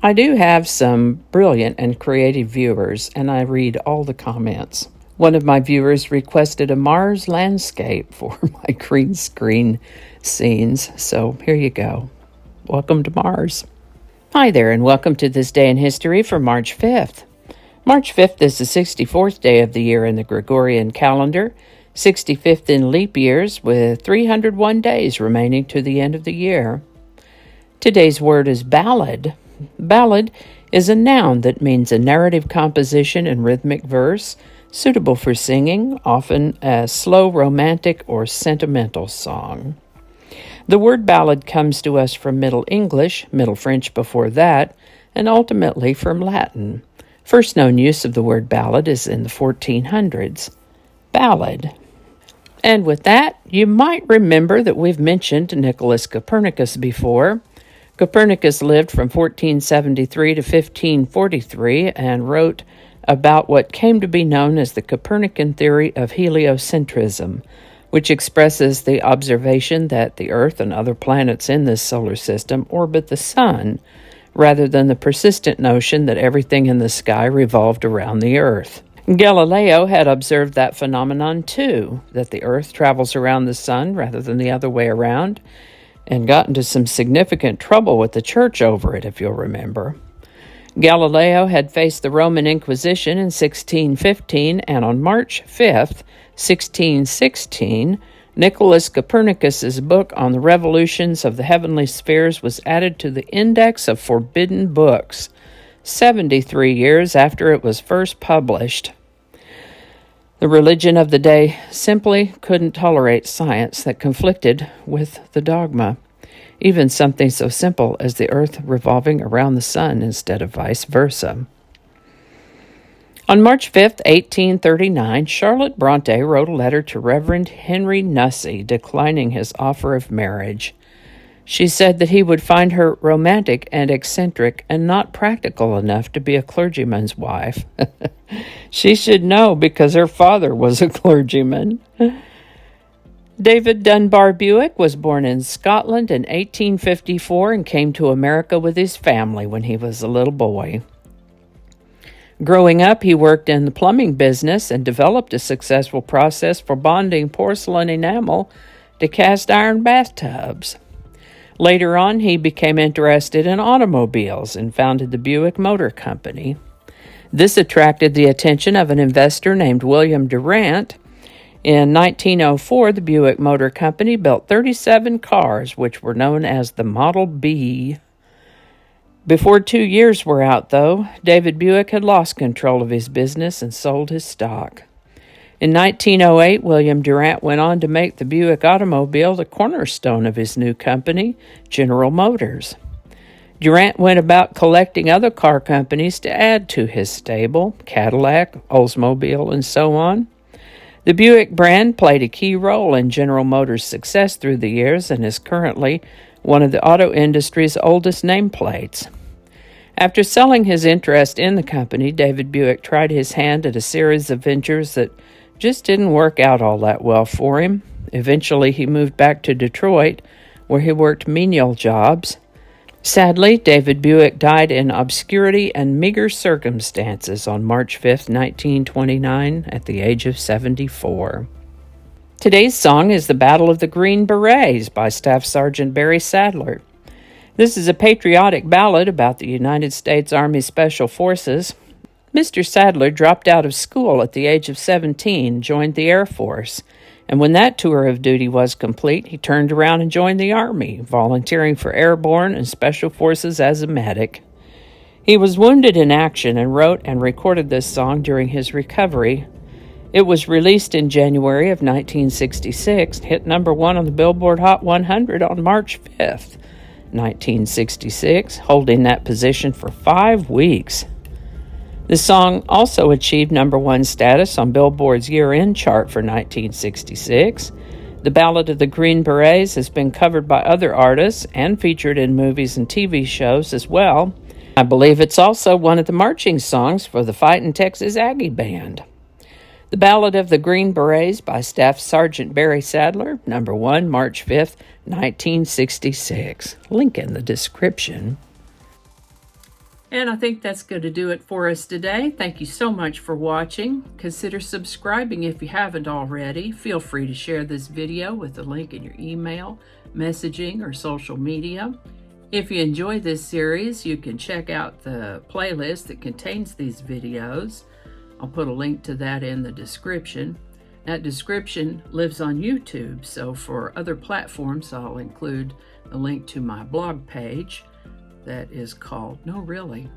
I do have some brilliant and creative viewers, and I read all the comments. One of my viewers requested a Mars landscape for my green screen scenes, so here you go. Welcome to Mars. Hi there, and welcome to This Day in History for March 5th. March 5th is the 64th day of the year in the Gregorian calendar, 65th in leap years, with 301 days remaining to the end of the year. Today's word is ballad. Ballad is a noun that means a narrative composition in rhythmic verse, suitable for singing, often a slow, romantic, or sentimental song. The word ballad comes to us from Middle English, Middle French before that, and ultimately from Latin. First known use of the word ballad is in the 1400s. Ballad. And with that, you might remember that we've mentioned Nicholas Copernicus before. Copernicus lived from 1473 to 1543 and wrote about what came to be known as the Copernican theory of heliocentrism, which expresses the observation that the Earth and other planets in this solar system orbit the Sun, rather than the persistent notion that everything in the sky revolved around the Earth. Galileo had observed that phenomenon too, that the Earth travels around the Sun rather than the other way around, and got into some significant trouble with the church over it, if you'll remember. Galileo had faced the Roman Inquisition in 1615, and on March 5th, 1616, Nicholas Copernicus's book on the revolutions of the heavenly spheres was added to the Index of Forbidden Books, 73 years after it was first published. The religion of the day simply couldn't tolerate science that conflicted with the dogma, even something so simple as the Earth revolving around the Sun instead of vice versa. On March 5th, 1839, Charlotte Bronte wrote a letter to Reverend Henry Nussey declining his offer of marriage. She said that he would find her romantic and eccentric and not practical enough to be a clergyman's wife. She should know because her father was a clergyman. David Dunbar Buick was born in Scotland in 1854 and came to America with his family when he was a little boy. Growing up, he worked in the plumbing business and developed a successful process for bonding porcelain enamel to cast iron bathtubs. Later on, he became interested in automobiles and founded the Buick Motor Company. This attracted the attention of an investor named William Durant. In 1904, the Buick Motor Company built 37 cars, which were known as the Model B. Before 2 years were out, though, David Buick had lost control of his business and sold his stock. In 1908, William Durant went on to make the Buick automobile the cornerstone of his new company, General Motors. Durant went about collecting other car companies to add to his stable, Cadillac, Oldsmobile, and so on. The Buick brand played a key role in General Motors' success through the years and is currently one of the auto industry's oldest nameplates. After selling his interest in the company, David Buick tried his hand at a series of ventures that just didn't work out all that well for him. Eventually, he moved back to Detroit, where he worked menial jobs. Sadly, David Buick died in obscurity and meager circumstances on March 5, 1929, at the age of 74. Today's song is The Battle of the Green Berets by Staff Sergeant Barry Sadler. This is a patriotic ballad about the United States Army Special Forces. Mr. Sadler dropped out of school at the age of 17, joined the Air Force, and when that tour of duty was complete, he turned around and joined the Army, volunteering for Airborne and Special Forces as a medic. He was wounded in action and wrote and recorded this song during his recovery. It was released in January of 1966, hit number 1 on the Billboard Hot 100 on March 5th, 1966, holding that position for 5 weeks. The song also achieved number 1 status on Billboard's year-end chart for 1966. The Ballad of the Green Berets has been covered by other artists and featured in movies and TV shows as well. I believe it's also one of the marching songs for the Fightin' Texas Aggie Band. The Ballad of the Green Berets by Staff Sergeant Barry Sadler, number 1, March 5th, 1966. Link in the description. And I think that's going to do it for us today. Thank you so much for watching. Consider subscribing if you haven't already. Feel free to share this video with a link in your email, messaging, or social media. If you enjoy this series, you can check out the playlist that contains these videos. I'll put a link to that in the description. That description lives on YouTube, so for other platforms, I'll include a link to my blog page that is called No Really.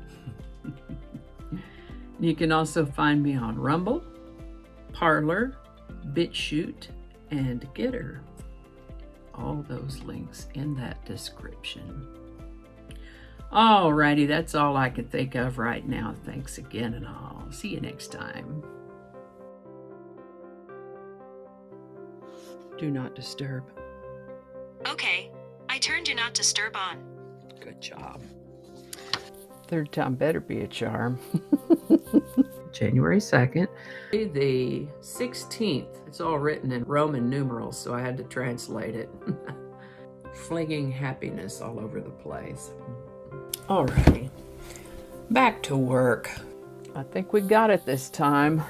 You can also find me on Rumble, Parler, BitChute, and Getter. All those links in that description. Alrighty, that's all I can think of right now. Thanks again, and I'll see you next time. Do not disturb. Okay, I turned Do Not Disturb on. Good job. Third time better be a charm. January 2nd. The 16th. It's all written in Roman numerals, so I had to translate it. Flinging happiness all over the place. Alrighty. Back to work. I think we got it this time.